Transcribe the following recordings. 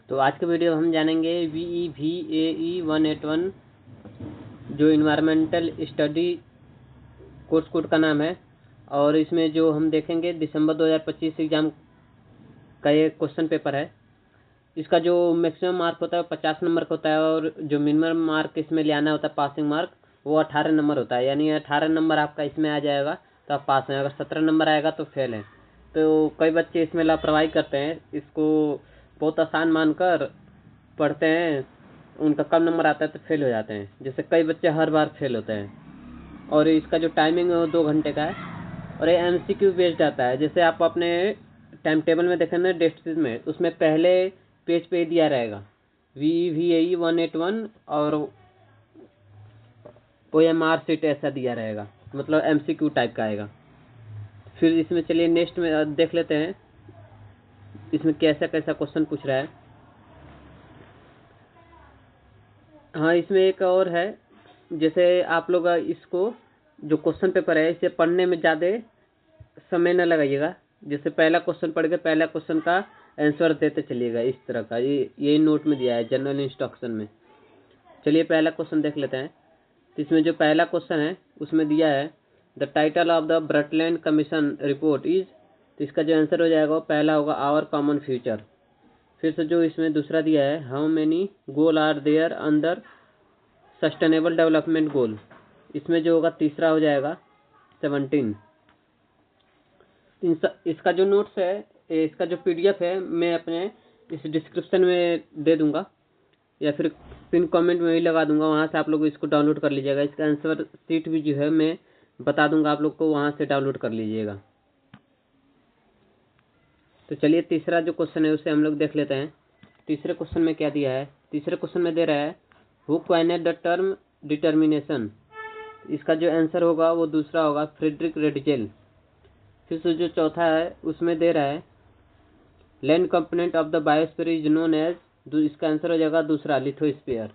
तो आज के वीडियो हम जानेंगे VEVAE 181 जो इन्वायरमेंटल स्टडी कोर्स कोड का नाम है। और इसमें जो हम देखेंगे दिसंबर 2025 एग्ज़ाम का ये क्वेश्चन पेपर है। इसका जो मैक्सिमम मार्क होता है 50 नंबर का होता है और जो मिनिमम मार्क इसमें ले आना होता है पासिंग मार्क वो 18 नंबर होता है। यानी 18 नंबर आपका इसमें आ जाएगा तो आप पास हैं, अगर 17 नंबर आएगा तो फेल है। तो कई बच्चे इसमें लापरवाही करते हैं, इसको बहुत आसान मानकर पढ़ते हैं, उनका कम नंबर आता है तो फेल हो जाते हैं। जैसे कई बच्चे हर बार फेल होते हैं। और इसका जो टाइमिंग है वो 2 घंटे का है और ये MCQ बेस्ड आता है। जैसे आप अपने टाइम टेबल में देखें ना डेस्क में, उसमें पहले पेज पे दिया रहेगा VEVAE 181 और OMR सीट ऐसा दिया रहेगा, मतलब MCQ टाइप का आएगा। फिर इसमें चलिए नेक्स्ट में देख लेते हैं इसमें कैसा कैसा क्वेश्चन पूछ रहा है। हाँ, इसमें एक और है, जैसे आप लोग इसको जो क्वेश्चन पेपर है इसे पढ़ने में ज़्यादा समय न लगाइएगा। जैसे पहला क्वेश्चन पढ़ के पहला क्वेश्चन का आंसर देते चलिएगा, इस तरह का यही नोट में दिया है जनरल इंस्ट्रक्शन में। चलिए पहला क्वेश्चन देख लेते हैं। तो इसमें जो पहला क्वेश्चन है उसमें दिया है the title of the Brundtland commission report is. तो इसका जो आंसर हो जाएगा वो पहला होगा आवर कॉमन फ्यूचर। फिर से जो इसमें दूसरा दिया है how many goal are there under sustainable development goal, इसमें जो होगा तीसरा हो जाएगा 17। इसका जो नोट्स है, इसका जो PDF है मैं अपने इस डिस्क्रिप्शन में दे दूंगा या फिर पिन कमेंट में भी लगा दूंगा, वहाँ से आप लोग इसको डाउनलोड कर लीजिएगा। इसका आंसर शीट भी जो है मैं बता दूंगा आप लोग को, वहाँ से डाउनलोड कर लीजिएगा। तो चलिए तीसरा जो क्वेश्चन है उसे हम लोग देख लेते हैं। तीसरे क्वेश्चन में क्या दिया है? तीसरे क्वेश्चन में दे रहा है हु कॉइनेड द टर्म डिटर्मिनेशन। इसका जो आंसर होगा वो दूसरा होगा फ्रेडरिक रेडजेल। फिर से जो चौथा है उसमें दे रहा है land component of the biosphere is known as, इसका आंसर हो जाएगा दूसरा लिथोस्फीयर।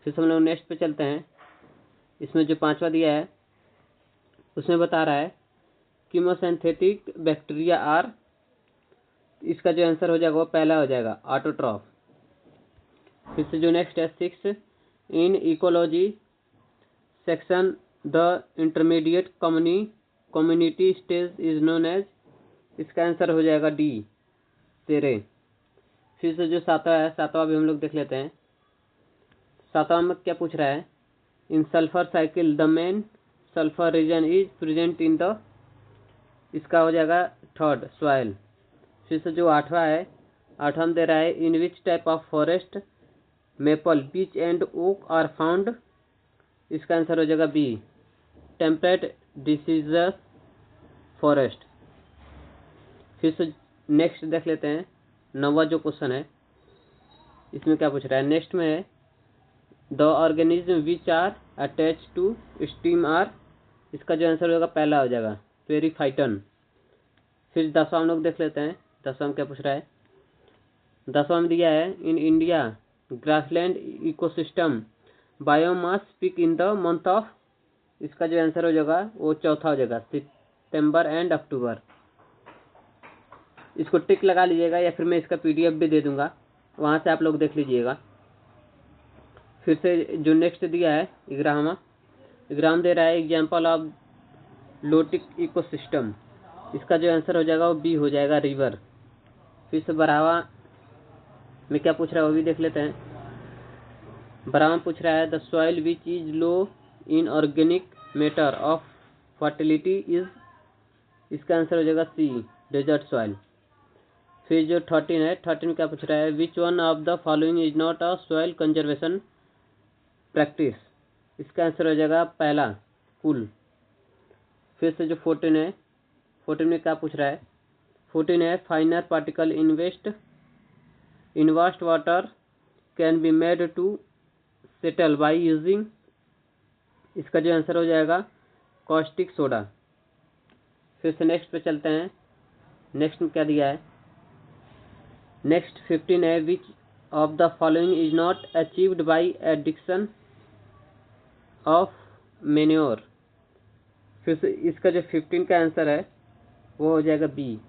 फिर से हम लोग नेक्स्ट पे चलते हैं। इसमें जो पांचवा दिया है उसमें बता रहा है कीमोसिंथेटिक बैक्टीरिया आर, इसका जो आंसर हो जाएगा वो पहला हो जाएगा ऑटोट्रॉफ। फिर से जो नेक्स्ट है 6 in ecology section the intermediate community stage is known as, इसका आंसर हो जाएगा डी 13। फिर से जो सातवां है, सातवां भी हम लोग देख लेते हैं। सातवां में क्या पूछ रहा है in sulphur cycle the main sulphur region is present in the, इसका हो जाएगा थर्ड सॉइल। फिर से जो आठवां है, आठवां में दे रहा है in which type of forest maple beech and oak are found, इसका आंसर हो जाएगा बी टेम्परेट डिसीजस फॉरेस्ट। फिर से नेक्स्ट देख लेते हैं। नौवां जो क्वेश्चन है इसमें क्या पूछ रहा है, नेक्स्ट में है the organism which are attach to stem are, इसका जो आंसर होगा पहला हो जाएगा पेरीफाइटन। फिर 10वां लोग देख लेते हैं। 10वां में क्या पूछ रहा है, 10वां में दिया है in India grassland ecosystem biomass peak in the month of, इसका जो आंसर हो जाएगा वो चौथा हो जाएगा सितंबर एंड अक्टूबर। इसको टिक लगा लीजिएगा या फिर मैं इसका PDF भी दे दूंगा, वहाँ से आप लोग देख लीजिएगा। फिर से जो नेक्स्ट दिया है 11वां दे रहा है एग्जाम्पल ऑफ लोटिक इकोसिस्टम, इसका जो आंसर हो जाएगा वो बी हो जाएगा रिवर। फिर से 12वां में क्या पूछ रहा है वो भी देख लेते हैं। 12वां पूछ रहा है the soil which is low in organic matter of fertility is, इसका आंसर हो जाएगा सी डेजर्ट सॉइल। फिर जो 13 है, 13 में क्या पूछ रहा है which one of the following is not a soil conservation practice, इसका आंसर हो जाएगा पहला पुल। फिर से जो 14 है, 14 में क्या पूछ रहा है, 14 है finer particle in waste water can be made to settle by using, इसका जो आंसर हो जाएगा कॉस्टिक सोडा। फिर से नेक्स्ट पे चलते हैं। नेक्स्ट में क्या दिया है, नेक्स्ट 15 है which of the following is not achieved by addiction of manure, फिर से इसका जो 15 का आंसर है वो हो जाएगा be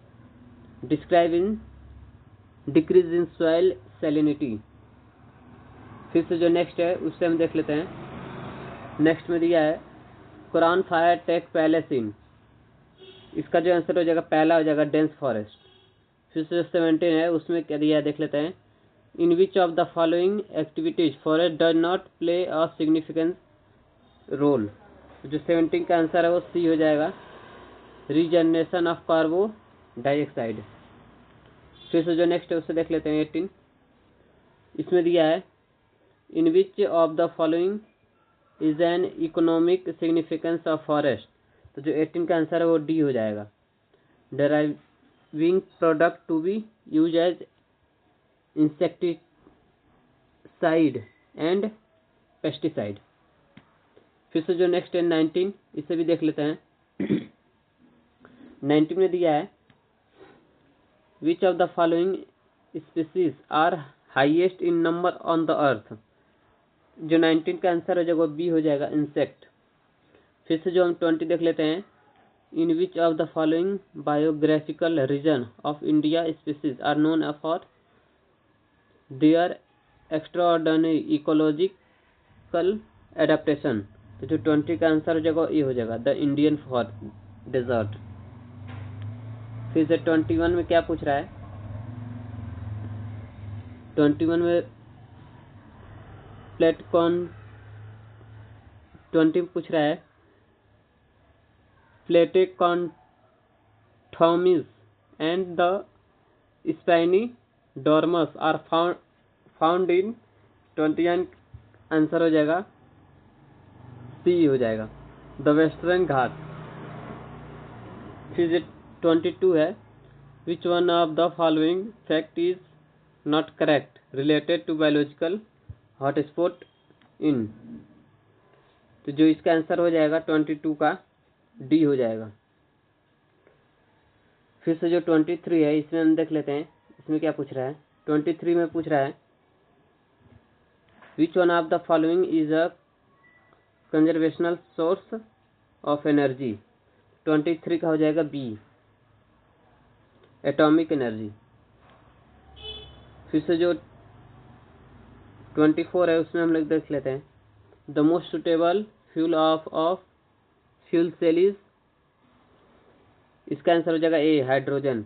describe in decrease in soil salinity. फिर से जो नेक्स्ट है उससे हम देख लेते हैं। नेक्स्ट में दिया है कुरान फायर टेक पहले सीन, इसका जो आंसर हो जाएगा पहला हो जाएगा डेंस फॉरेस्ट। फिर से जो 17 है उसमें क्या दिया है देख लेते हैं। In which of the following activities forest does not play a significant role. जो 17 का आंसर है वो सी हो जाएगा, रीजनरेशन ऑफ कार्बन डाइऑक्साइड। फिर से जो नेक्स्ट है उससे देख लेते हैं 18। इसमें दिया है in which of the following is an economic significance of forest. तो जो 18 का आंसर है वो डी हो जाएगा, deriving product to be use as insecticide and pesticide. फिर से जो नेक्स्ट है 19, इसे भी देख लेते हैं। 19 में दिया है which of the following species are highest in number on the earth. जो 19 का आंसर हो जाएगा बी हो जाएगा, इंसेक्ट। फिर से जो हम 20 देख लेते हैं। In which of the following biographical region of India species are known for their extraordinary ecological adaptation. तो जो 20 का आंसर हो जाएगा ये हो जाएगा, द इंडियन फॉर डेजर्ट। फिर से 21 में क्या पूछ रहा है। 21 में प्लेटकॉन 20 पूछ रहा है Platacanthomys and the spiny dormouse are found in 21 answer हो जाएगा सी हो जाएगा, द वेस्टर्न घाट। फिर 22 है which one of the following fact is not correct related to biological hotspot in. तो जो इसका आंसर हो जाएगा 22 का डी हो जाएगा। फिर से जो 23 है इसमें हम देख लेते हैं इसमें क्या पूछ रहा है। 23 में पूछ रहा है which one of the following is a conservational source of energy. 23 का हो जाएगा बी, एटॉमिक एनर्जी। फिर से जो 24 है उसमें हम लोग देख लेते हैं the most suitable fuel of fuel cell is. इसका आंसर हो जाएगा ए, हाइड्रोजन।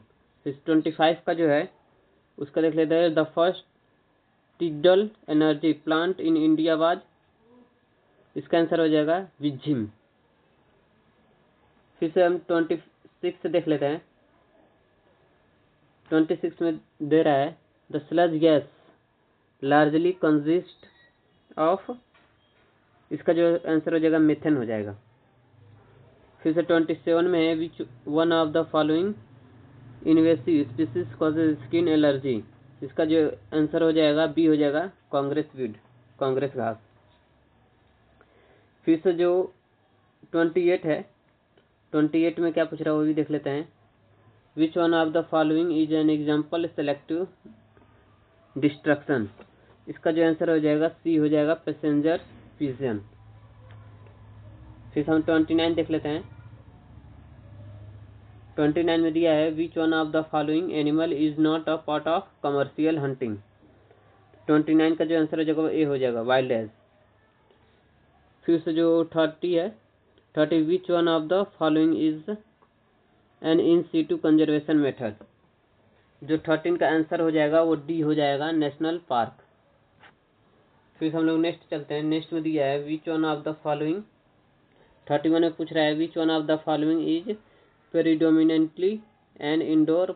फिर 25 का जो है उसका देख लेते हैं the first tidal energy plant in India was. इसका आंसर हो जाएगा विझिम। फिर से हम 26 से देख लेते हैं। 26 में दे रहा है the sludge gas largely consist of. इसका जो आंसर हो जाएगा मेथेन हो जाएगा। फिर से 27 में है which one of the following invasive species causes skin allergy. इसका जो आंसर हो जाएगा बी हो जाएगा, कांग्रेस वीड, कांग्रेस घास। फिर से जो 28 है 28 में क्या पूछ रहा है वो भी देख लेते हैं। विच one of the following is an example selective destruction. इसका जो आंसर हो जाएगा सी हो जाएगा, पैसेंजर पिजन। फिर हम 29 देख लेते हैं। 29 में दिया है which one of the following animal is not a part of commercial hunting. 29 का जो आंसर हो जाएगा ए हो जाएगा, वाइल्ड एज। फिर से जो 30 है 30 which one of the following is an in situ conservation method. जो 13 का आंसर हो जाएगा वो डी हो जाएगा, नेशनल पार्क। फिर हम लोग नेक्स्ट चलते हैं। नेक्स्ट में दिया है which one of the following 31 में पूछ रहा है which one of the following is predominantly an indoor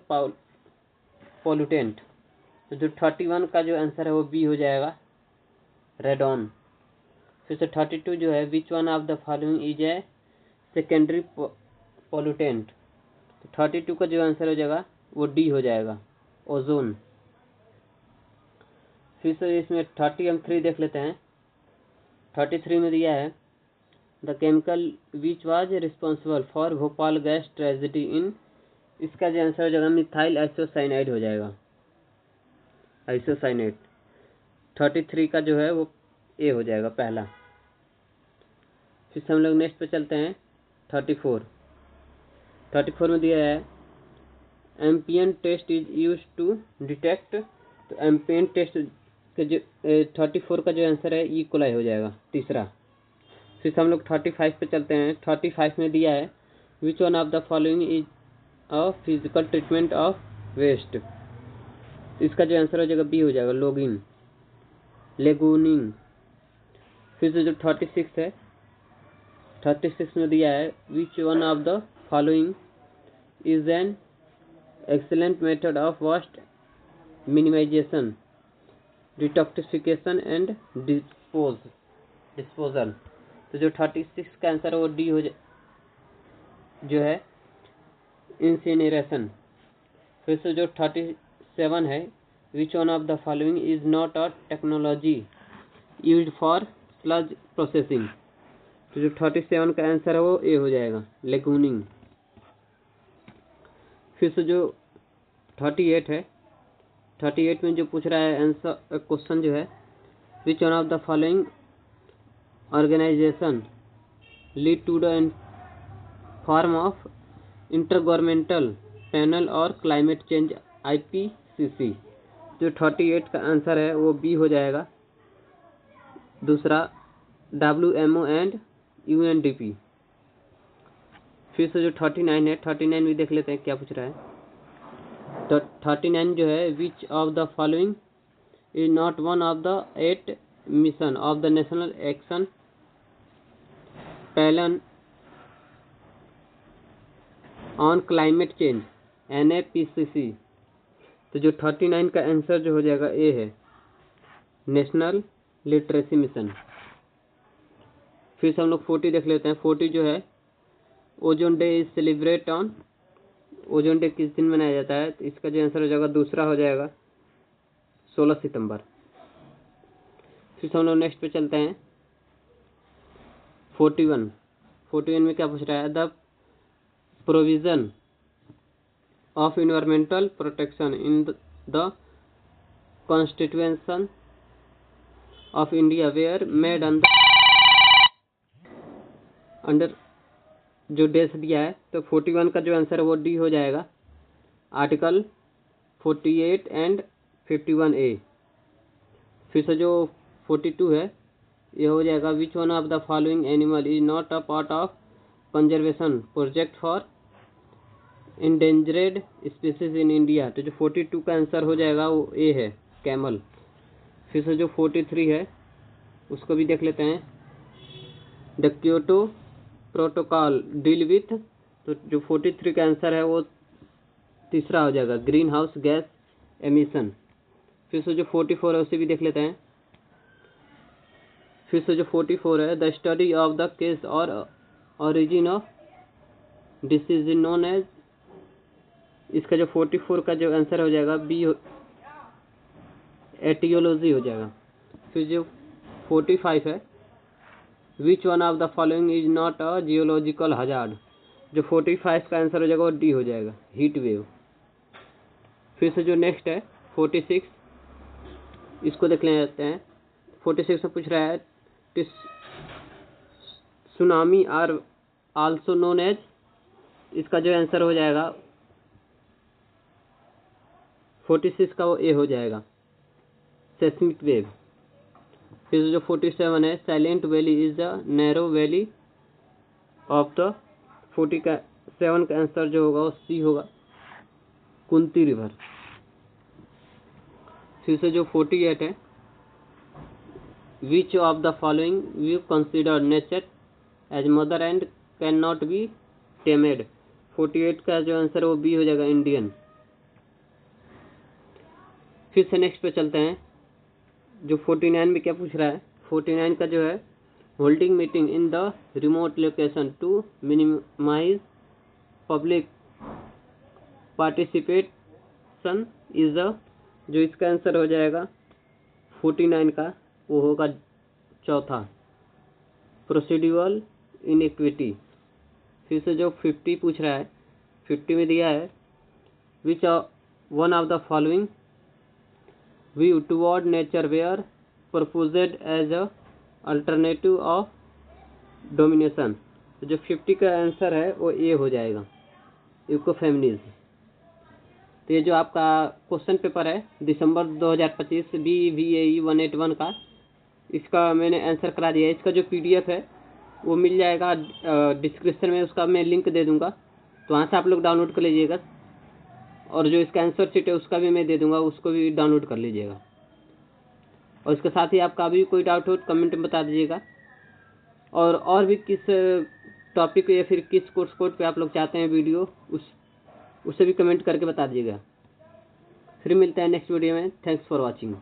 pollutant. तो जो 31 का जो आंसर है वो बी हो जाएगा, रेडॉन। फिर से 32 जो है which one of the following is a secondary pollutant. तो 32 का जो आंसर हो जाएगा वो डी हो जाएगा, ओजोन। फिर से इसमें 3 देख लेते हैं। 33 में दिया है the chemical which was responsible for Bhopal gas tragedy in. इसका जो आंसर हो जाएगा मिथाइल आइसोसाइनाइड हो जाएगा, आइसोसाइनेट। 33 का जो है वो ए हो जाएगा, पहला। फिर हम लोग नेक्स्ट पे चलते हैं। 34 में दिया है एम्पियन test is used to detect तो एम्पेन टेस्ट के जो 34 का जो आंसर है ई कोलाई हो जाएगा तीसरा। फिर हम लोग 35 पे चलते हैं। 35 में दिया है which one of the following is a physical treatment of waste. इसका जो आंसर हो जाएगा बी हो जाएगा लॉगिंग लेगूनिंग। फिर से जो 36 है 36 में दिया है which one of the following is an excellent method of waste minimisation detoxification and disposal. तो जो 36 का आंसर है वो डी हो जो है इंसिनरेशन। फिर से जो 37 है which one of the following is not a technology used for sludge processing. तो जो 37 का आंसर है वो ए हो जाएगा लेगूनिंग। फिर से जो 38 है 38 में जो पूछ रहा है आंसर क्वेश्चन जो है which one of the following organisation lead to the form of intergovernmental panel और क्लाइमेट चेंज IPCC। जो 38 का आंसर है वो बी हो जाएगा दूसरा WMO एंड UNDP। फिर से जो 39 है 39 भी देख लेते हैं क्या पूछ रहा है। तो 39 जो है which of the following is not one of the 8 mission of the national action plan on climate change NAPCC। तो जो 39 का आंसर जो हो जाएगा ए है नेशनल लिटरेसी मिशन। फिर से हम लोग 40 देख लेते हैं। 40 जो है ozone day is celebrate on. Ozone day किस दिन मनाया जाता है। तो इसका जो आंसर हो जाएगा दूसरा हो जाएगा 16 सितंबर। फिर हम लोग नेक्स्ट पे चलते हैं 41 में क्या पूछ रहा है the provision of environmental protection in the constitution of India were made under जो डेज दिया है। तो 41 का जो आंसर है वो डी हो जाएगा आर्टिकल 48 एंड 51A। फिर से जो 42 है ये हो जाएगा विच one of the following animal is not a part of conservation project for endangered species in India. तो जो 42 का आंसर हो जाएगा वो ए है कैमल। फिर से जो 43 है उसको भी देख लेते हैं the Kyoto protocol deal with. तो जो 43 का आंसर है वो तीसरा हो जाएगा ग्रीन हाउस गैस एमिशन। फिर से जो 44 है उसे भी देख लेते हैं। फिर से जो 44 है the study of the cause और origin of disease known as. इसका जो 44 का जो आंसर हो जाएगा बी एटियोलॉजी हो जाएगा। फिर जो 45 है which one of the following is not a geological hazard. जो 45 का आंसर हो जाएगा वो डी हो जाएगा हीट वेव। फिर से जो नेक्स्ट है 46 इसको देख लेते हैं। 46 में पूछ रहा है tsunami are also known as. इसका जो आंसर हो जाएगा 46 का वो ए हो जाएगा सेस्मिक वेव। फिर जो 47 है silent valley is the narrow valley of the 47 का आंसर जो होगा वो सी होगा कुंती रिवर। फिर से जो 48 है which of the following you consider nature as mother and can not be tamed. 48 का जो आंसर है वो बी हो जाएगा इंडियन। फिर से नेक्स्ट पे चलते हैं जो 49 में क्या पूछ रहा है। 49 का जो है holding meeting in the remote location to minimise public participation is the. जो इसका आंसर हो जाएगा 49 का वो होगा चौथा प्रोसीड्यूरल इनइक्विटी। फिर से जो 50 पूछ रहा है 50 में दिया है which one of the following view toward nature were proposed as a alternative of domination. तो जो 50 का आंसर है वो ए हो जाएगा इको फेमिनिज्म। तो ये जो आपका क्वेश्चन पेपर है दिसंबर 2025 BVAE 181 का, इसका मैंने आंसर करा दिया है। इसका जो PDF है वो मिल जाएगा डिस्क्रिप्शन में, उसका मैं लिंक दे दूंगा, तो वहाँ से आप लोग डाउनलोड कर लीजिएगा। और जो इसका आंसर शीट है उसका भी मैं दे दूंगा, उसको भी डाउनलोड कर लीजिएगा। और इसके साथ ही आपका भी कोई डाउट हो तो कमेंट में बता दीजिएगा। और भी किस टॉपिक या फिर किस कोर्स कोड पे आप लोग चाहते हैं वीडियो, उसे भी कमेंट करके बता दीजिएगा। फिर मिलते हैं नेक्स्ट वीडियो में। Thanks for watching.